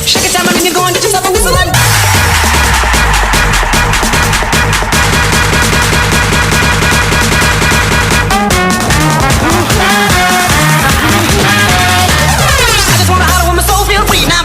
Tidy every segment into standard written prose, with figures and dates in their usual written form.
Shake it down, and you're going to just have a whistle and I just wanna holler when my soul feels free now.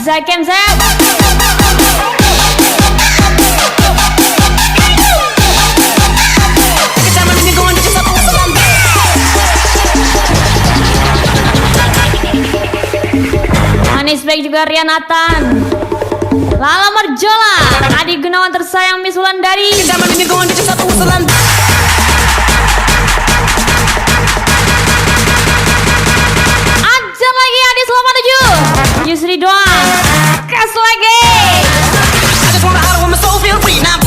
Zakem Zep. Manis baik juga Rian Nathan, Lala Marjola, Adi Gunawan tersayang Miss Wulandari. Ajar lagi Adi Selama 7 Yusri Doan, kas lagi. I just wanna holler when my soul feels free now.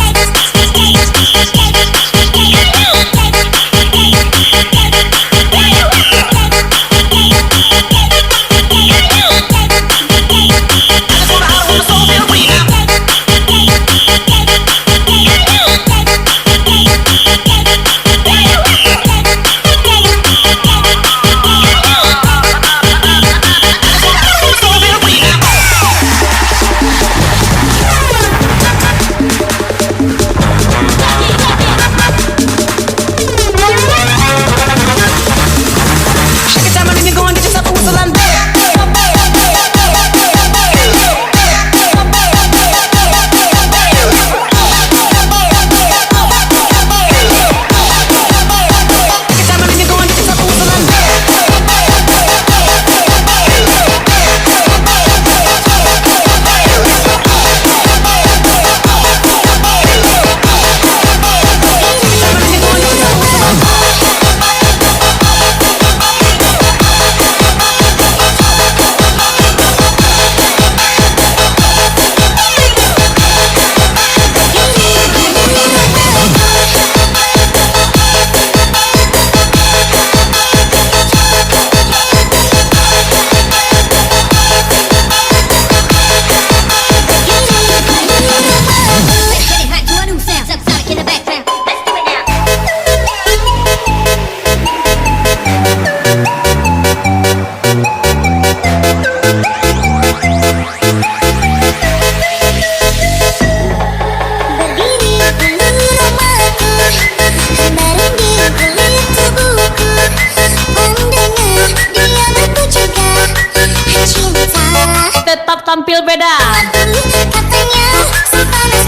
Tetap tampil beda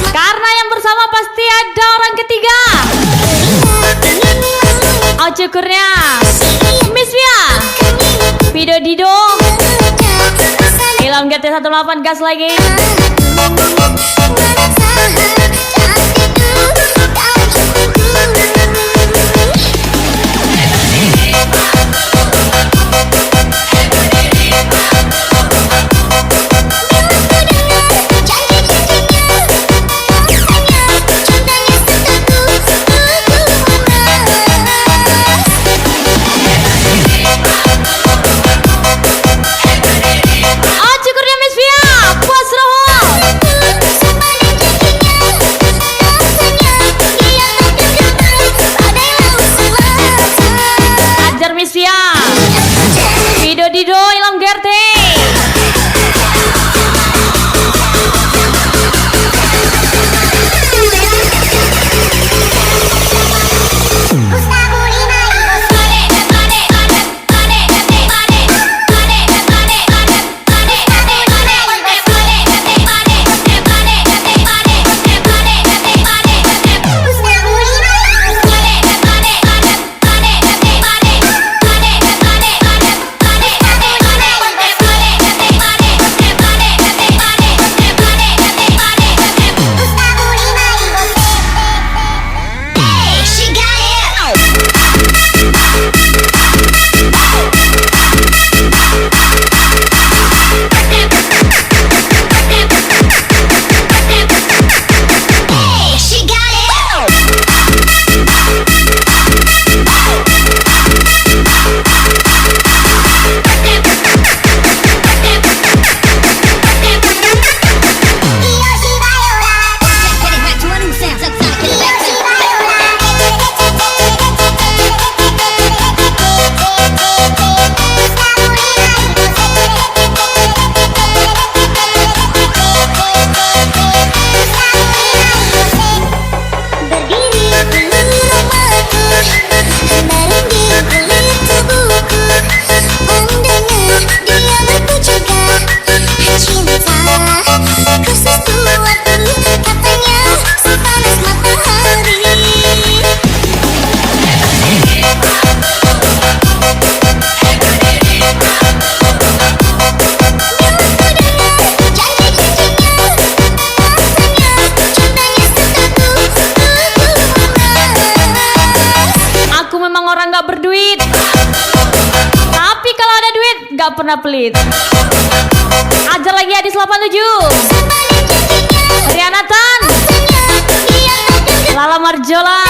karena yang bersama pasti ada orang ketiga. Cukurnya Miss Via, Video Dido, Ilham GT18 gas lagi. Emang orang gak berduit, tapi kalau ada duit gak pernah pelit. Ajar lagi Adis 87, Rianatan, Lala Marjola.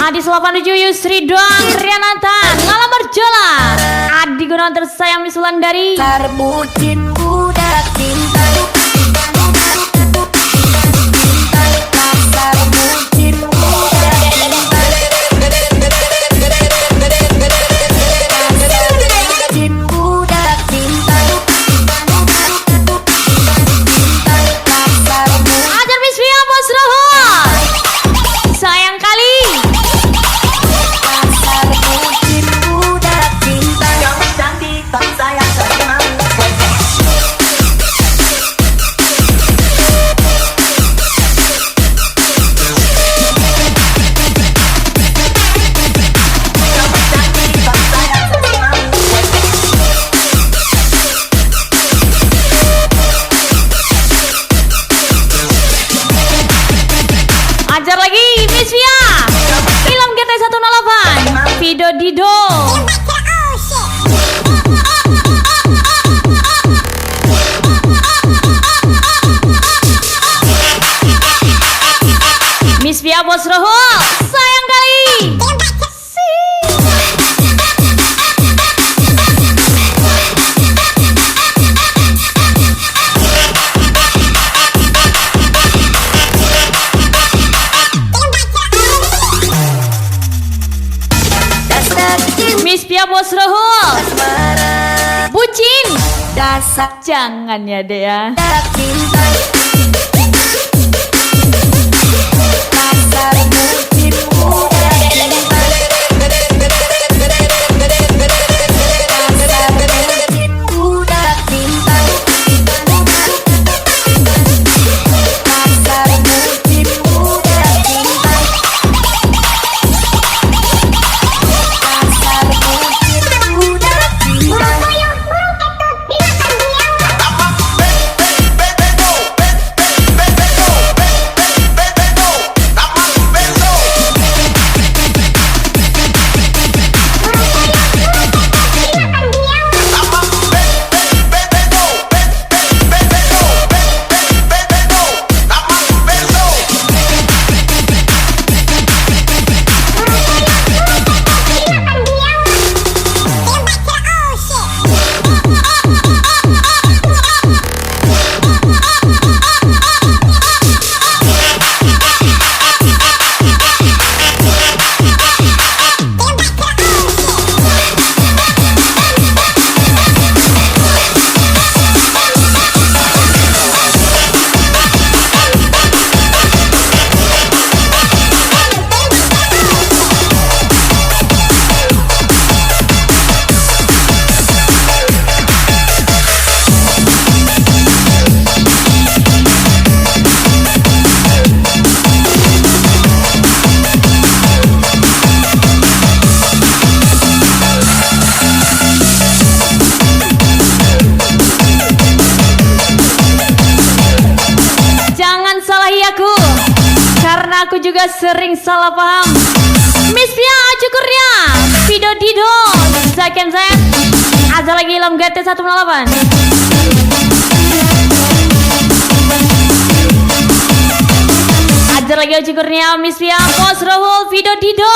Adis 87, Yusri doang, Rianatan, Lala Marjola, Adi Gunawan tersayang Miss Wulandari. Terbucin budak cinta, pasar bucin budak cinta, pasar bucin budak cinta, pasar bucin. Ajar Miss Via Bos Rohol, sayang kali. Pasar bucin budak cinta, yang cantik tak sayang sama. Ajar lagi Miss Via, film GT 108, Vido Dido. Miss Via Bos Rohol, sayang kali. Miss Via Bos Rohol, bucin. Dasar Jangan ya deh ya. cinta, pasar bucin budak cinta, pasar bucin budak cinta, pasar bucin budak cinta, pasar bucin budak cinta. Aku juga sering salah paham. Miss Via Cukurnya, Vido Dido, Zaken Z. Ada lagi Ilham GT 108. Ada lagi Cukurnya, Miss Via Bos Rohol, Vido Dido.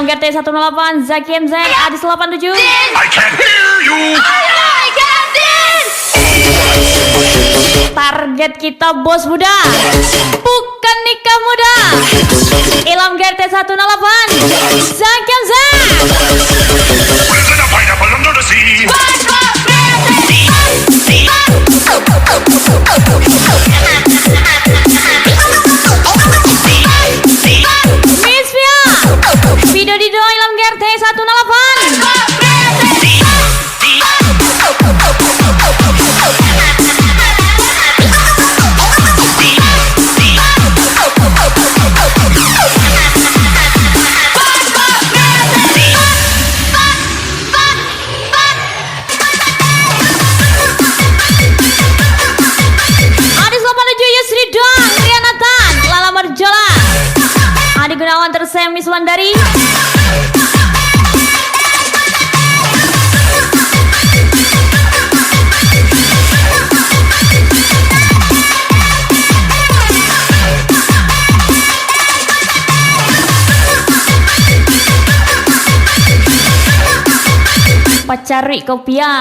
GT 108, Zaki MZ, Adis 87. I can't hear you. Target kita bos muda, bukan nikah muda. Gunawan tersayang Miss Wulandari. Pacari Kopiah.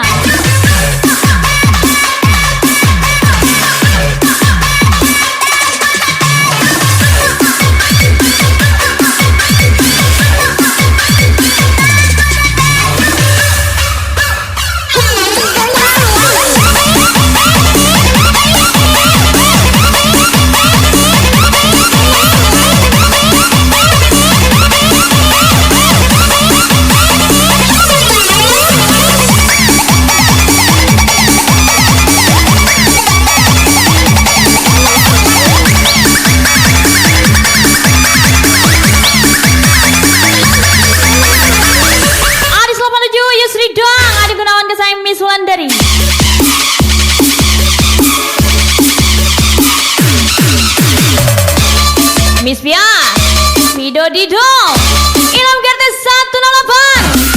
Miss Wulandari. Miss Pia, Fido Dido, Ilham Gertes 108.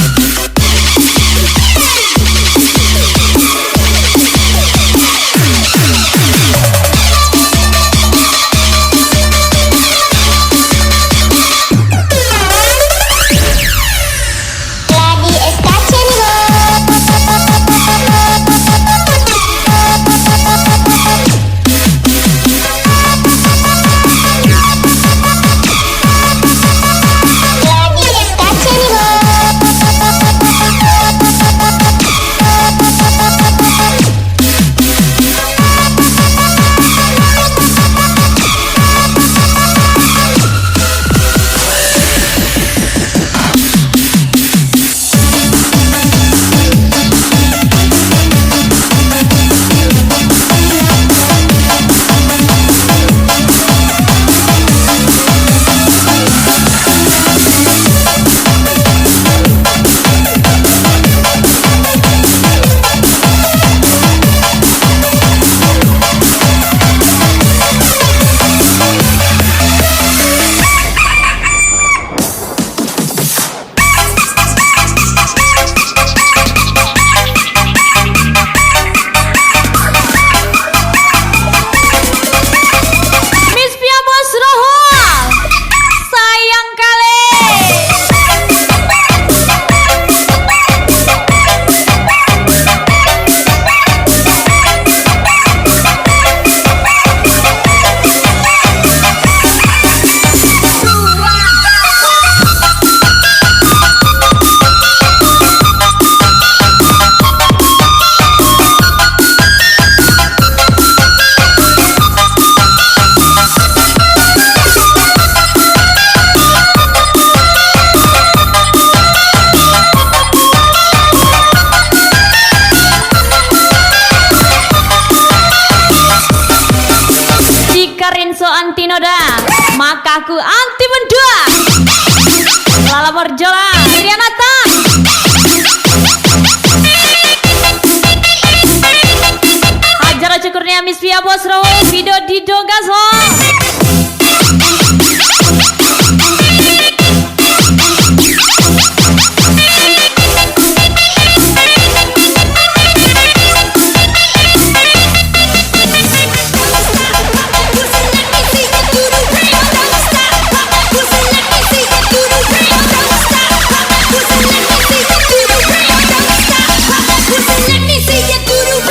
Rinso anti noda, makaku anti mendua. Lala Morjola, Irianata. Hajar Cukurnia Miss Pia Bosro, Fido Dido Gasol. Let me see you do the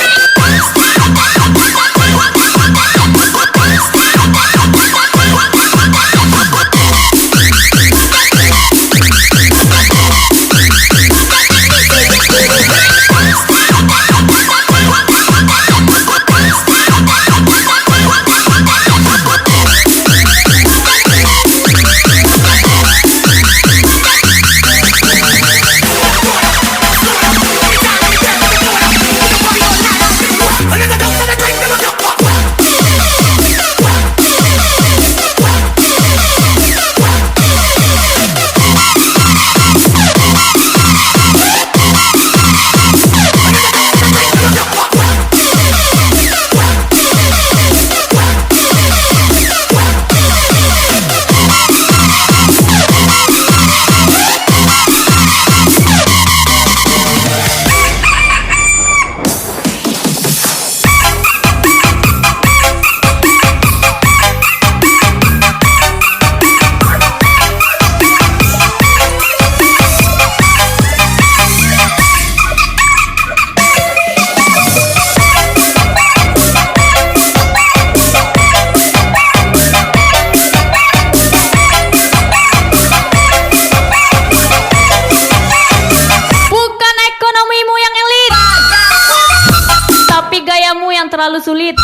kulit.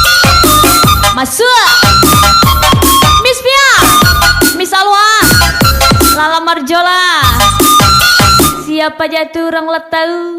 Masuk Miss Pia, Miss Alwa, Lala Marjola. Siapa jatuh orang letau.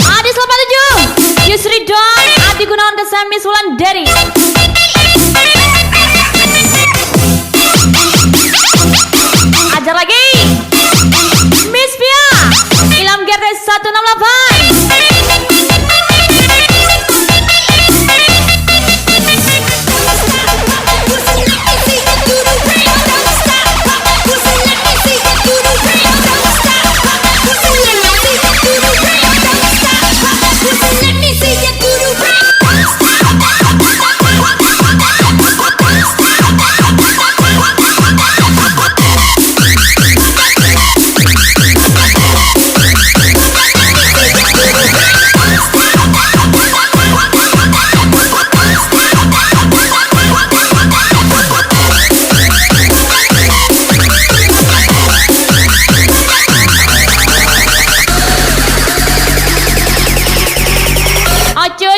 Adi 87, Yusri Don, Adi Gunawan Kesami Sulandari. Ajar lagi Miss Pia, Ilham Gerdes 168.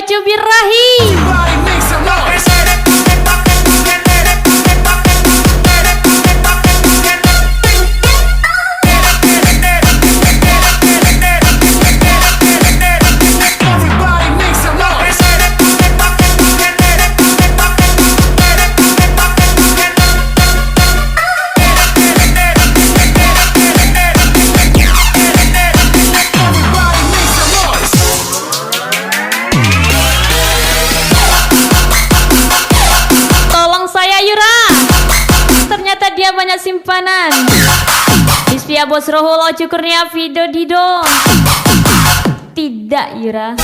Ojo birahi. Dia banyak simpanan. Mispia Bos Rohul Ojo Kurnia Video Dido. Tidak Yura.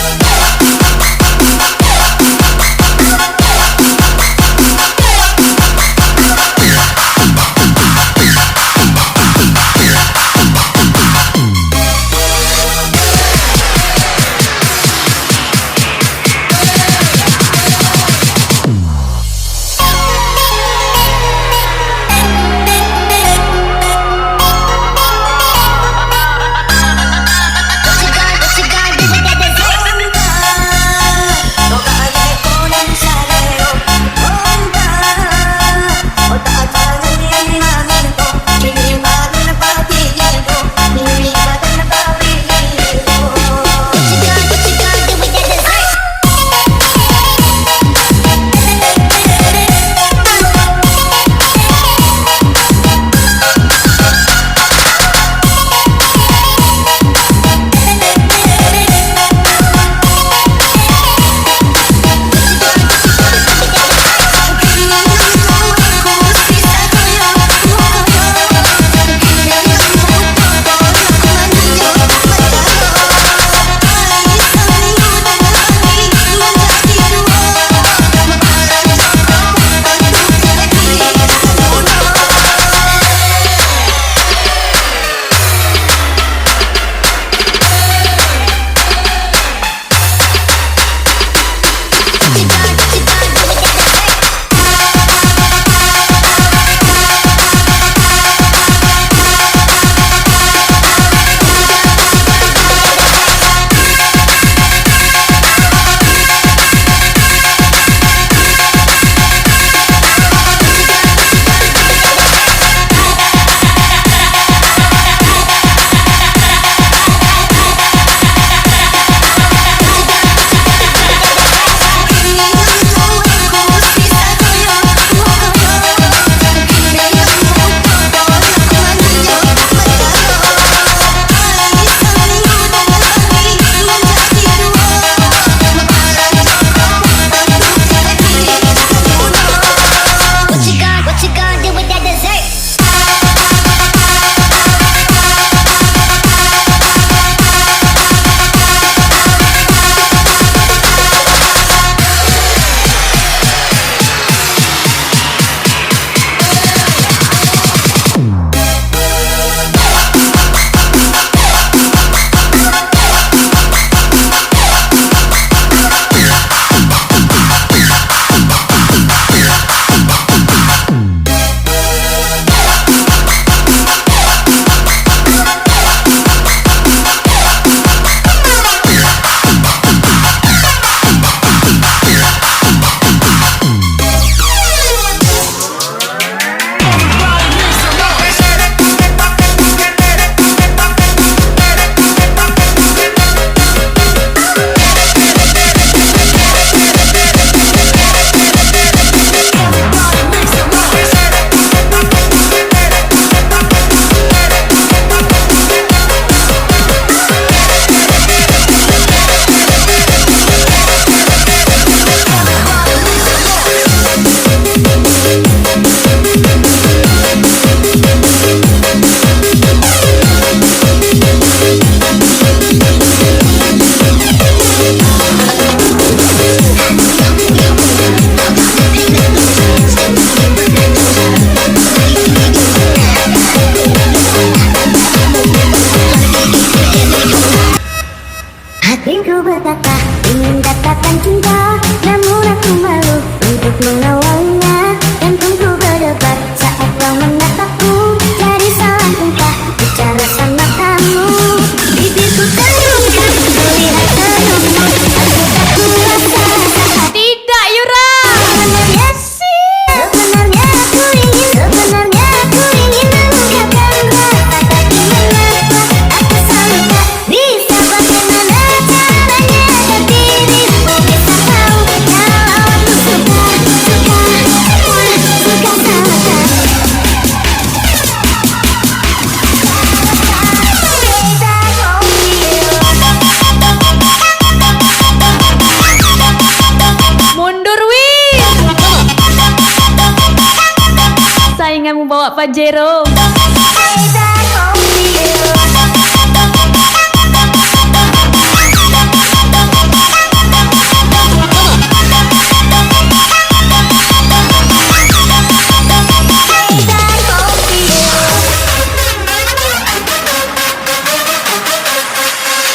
bawa Pajero.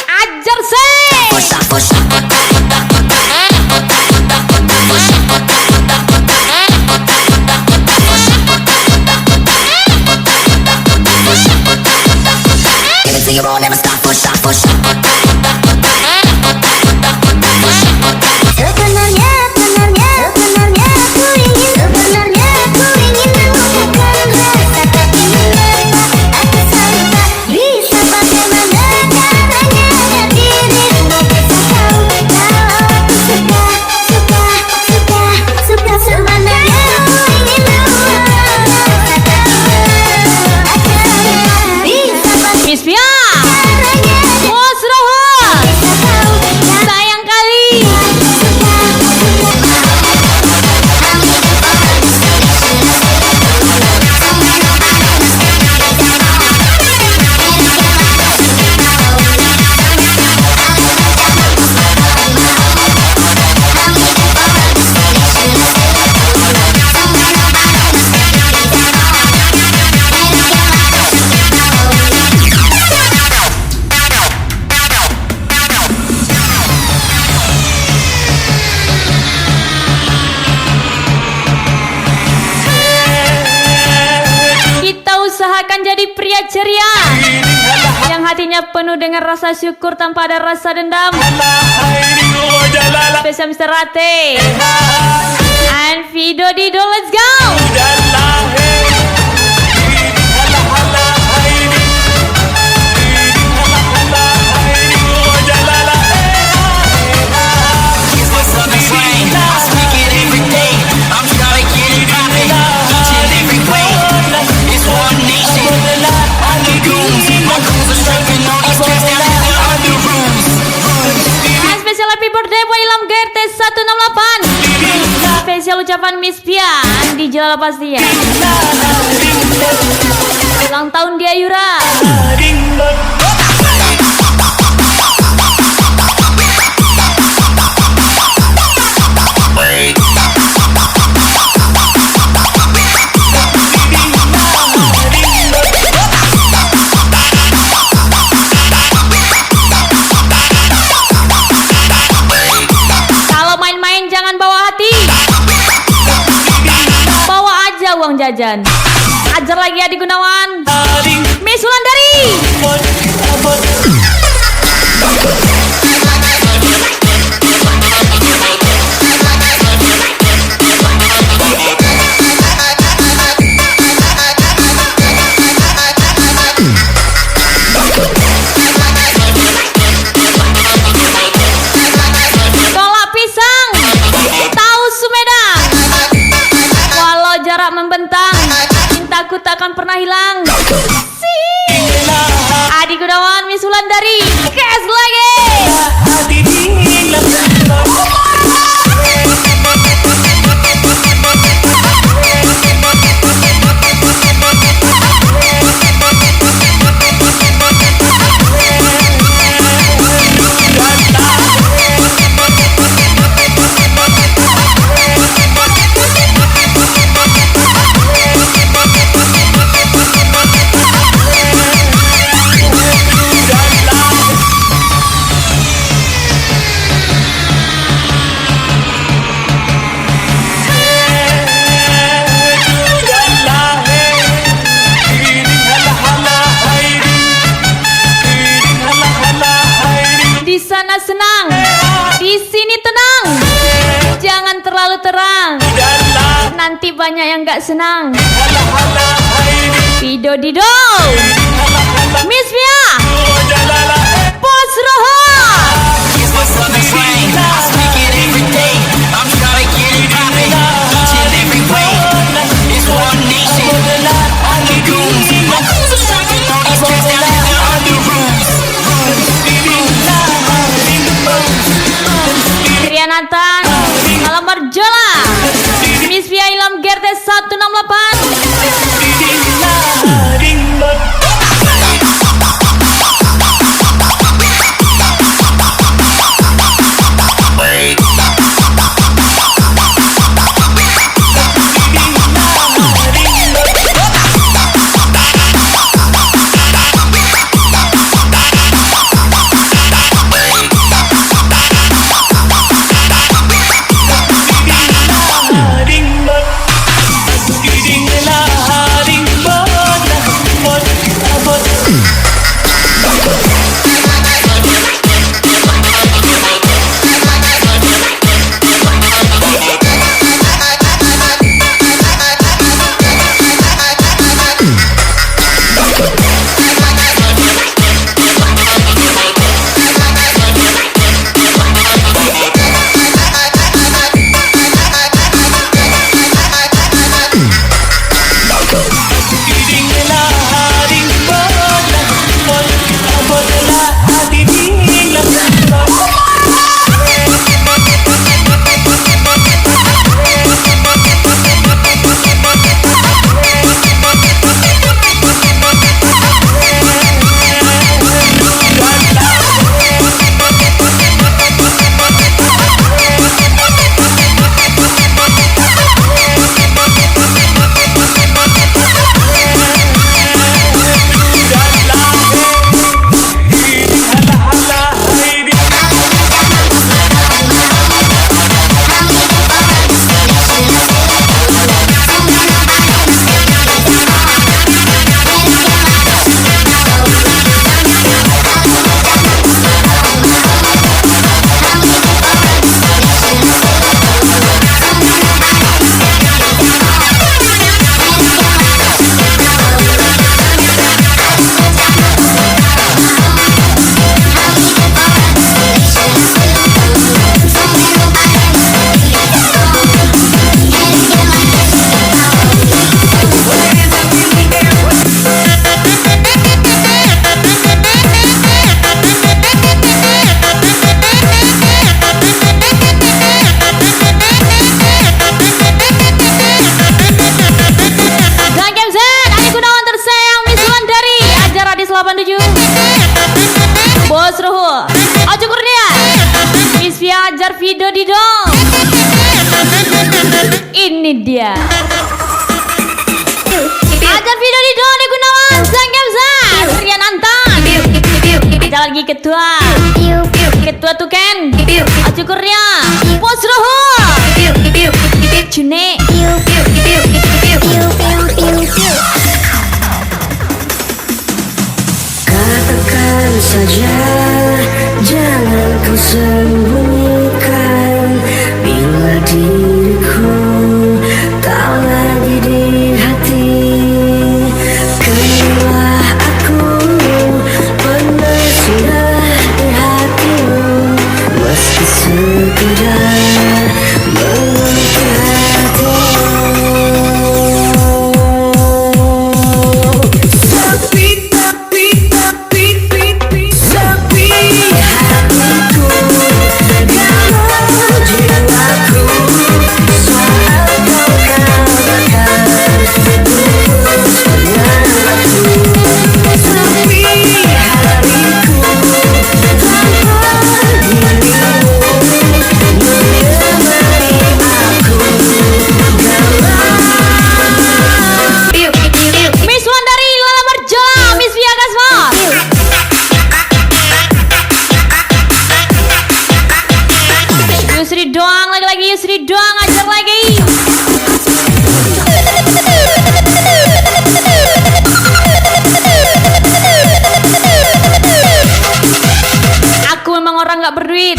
Ajar sih. Give it to you all, never stop, push up, push up. Sebenarnya aku ingin mengungkapkan rasa tapi mengapa aku salah. Bisa bagaimana caranya dirimu bisa tahu kalau aku suka. Sebenarnya aku ingin mengungkapkan rasa tapi mengapa bisa bagaimana Miss Pia, Bos Rohot, sayang kali. Kita usahakan jadi pria ceria yang hatinya penuh dengan rasa syukur tanpa ada rasa dendam. Spesial Mr. Rate and Fido Dido, let's go. And spesial happy birthday buat Ilham GRT 168. Spesial ucapan Miss Pian di Jalala pasti ya. Ulang tahun dia Yura. Kalau main-main jangan bawa hati, bawa aja uang jajan. Ajar lagi Adi Gunawan, Miss Wulandari. Kolak pisang, tahu Sumedang. Walau jarak membentang, cintaku takkan pernah hilang. Adi Gunawan, Miss Wulandari, kes lagi. Di sana senang, di sini tenang. Jangan terlalu terang, nanti banyak yang gak senang. Fido Dido, Miss Pia, Bos Rohot. Trianatan, Malam Marjola, Miss Pia Ilham GRT 168. Ini dia. Ajar video di Doni Gunawan, Zangkemzan, Rian Antan. Ada lagi ketua Tuken, Acukurnya, Bos Roho, June. Katakan saja, jangan kau sembunyikan. Bila diriku tak lagi di hati, kinilah aku pernah sudah di hatimu. Meski sekedar mengenal Yusri doang, ajar lagi. Aku memang orang gak berduit,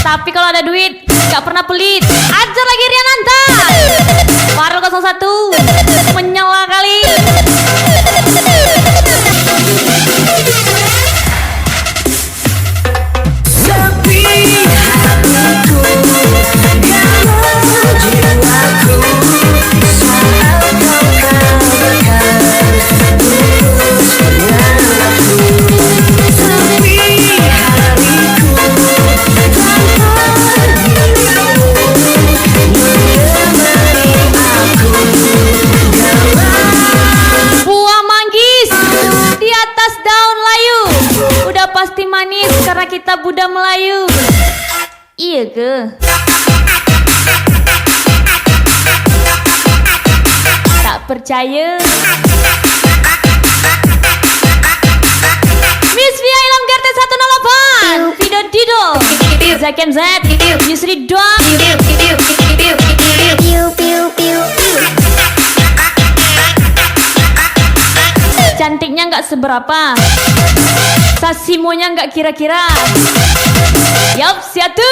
tapi kalau ada duit gak pernah pelit. Ajar lagi Rian Antan. Farel 01 menyala kali. Pasti manis karena kita Buddha Melayu. Iya ke? Tak percaya. Miss Via Ilham GRT 108, Video Dido, Zakem Z, Yusri Doang. Cantiknya nggak seberapa, sasimonya nggak kira-kira. Yup, siatu.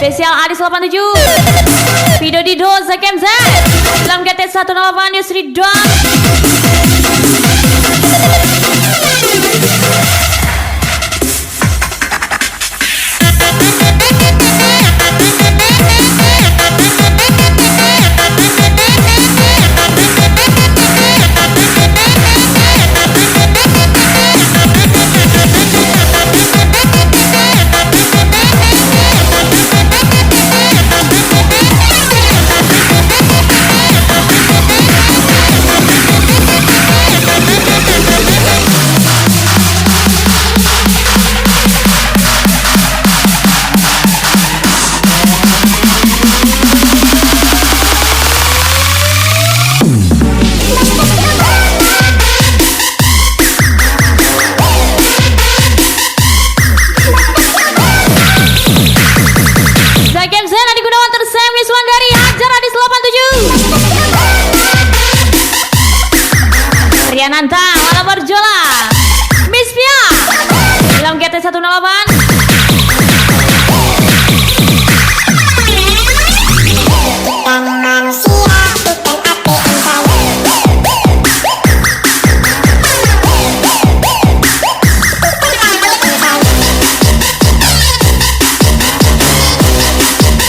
Spesial Adis 87, Video Dido, Zakem Z, Ilham GT 108, Yusri Doang. Nanta, Wala Barjola, Miss Via, Ilham GT 108.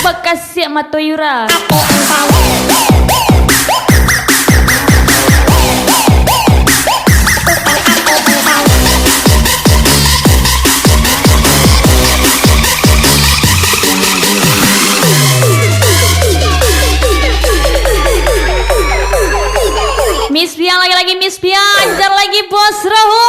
Bekas siap Matoyura. Miss Pia lagi-lagi, Miss Pia ajar lagi Bos Roho.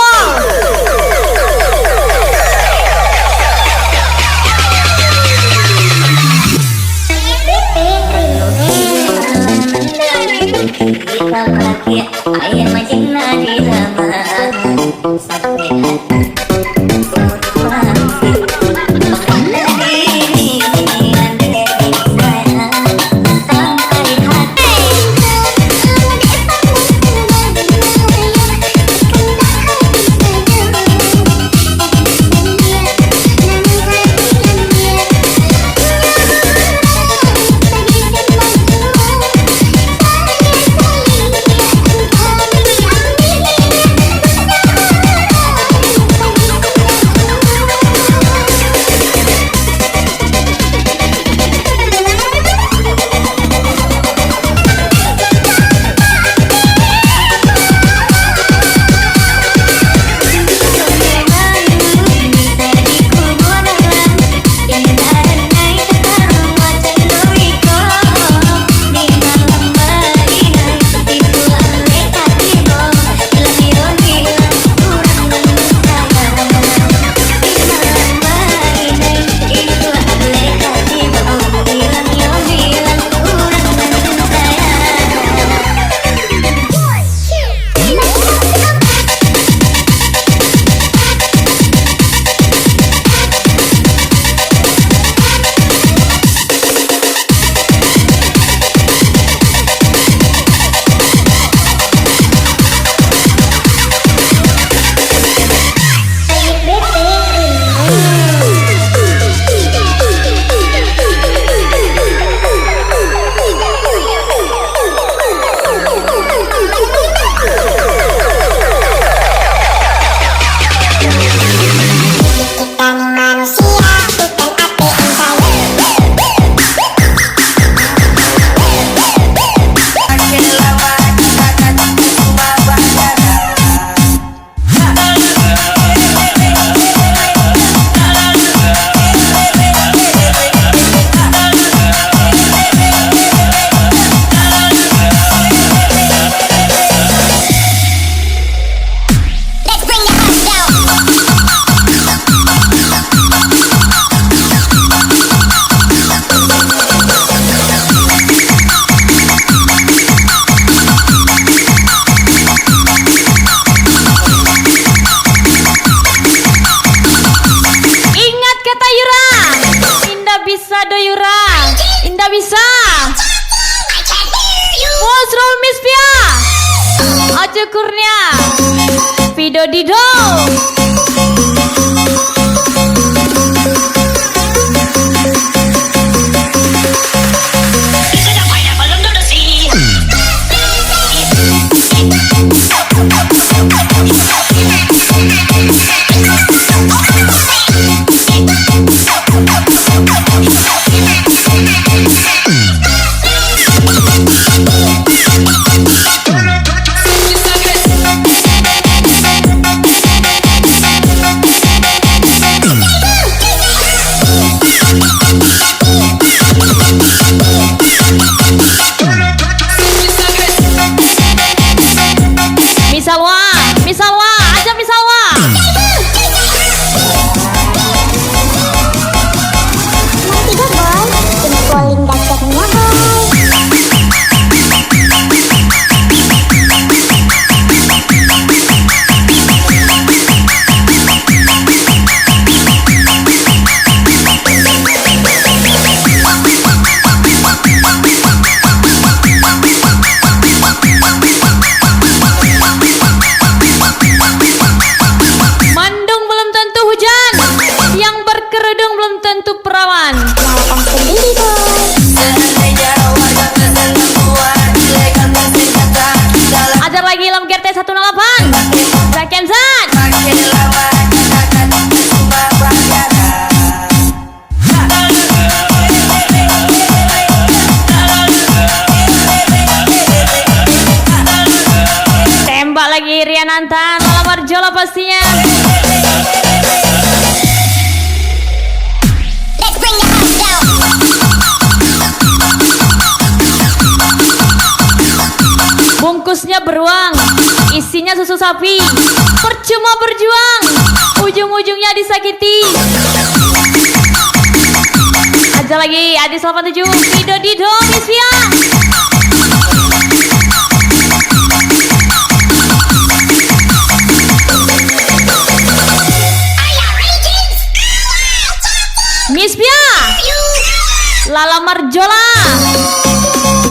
cukurnya Vido Dido. Misalwa, aja Misalwa. Tiga boy, jempolin gaceknya boy. Mendung belum tentu hujan, yang berkerudung belum tentu perawan. Nyalakan sendiri boy. Ajar lagi Ilham GT 108. Zakian Zat. Tembak lagi Rian Antan, Lala Marjola pastinya. Let's bring the house down. Bungkusnya beruang, isinya susu sapi. Percuma berjuang, ujung-ujungnya disakiti. Aja lagi Adis 87, Vido Dido, Miss Via. Miss Pia, Lala Marjola,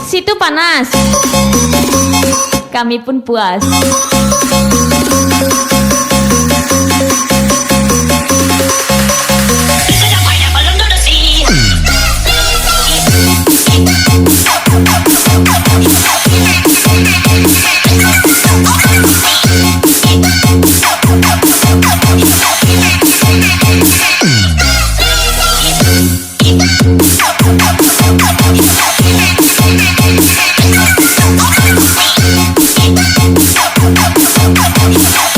situ panas, kami pun puas.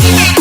Thank you.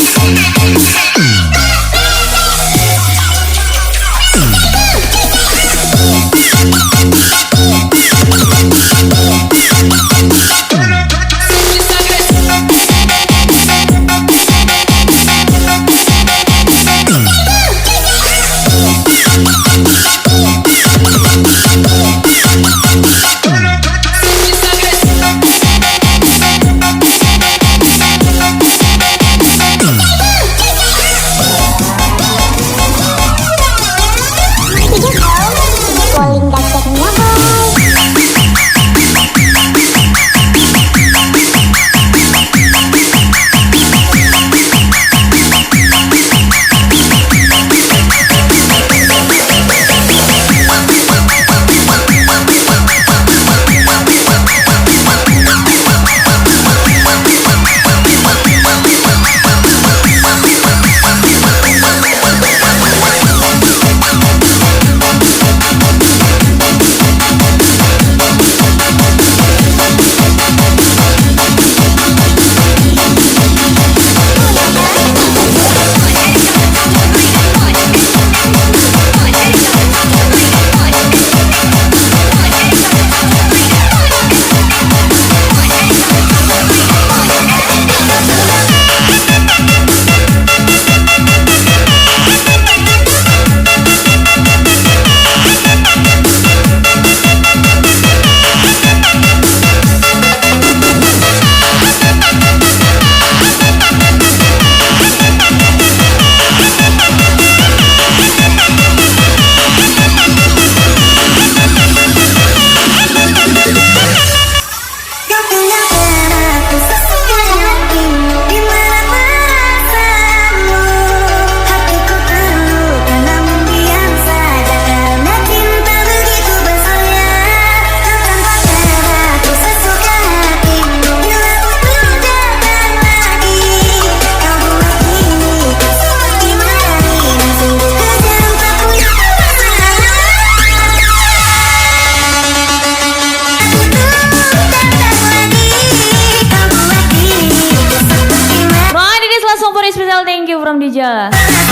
nongkrong di jalan.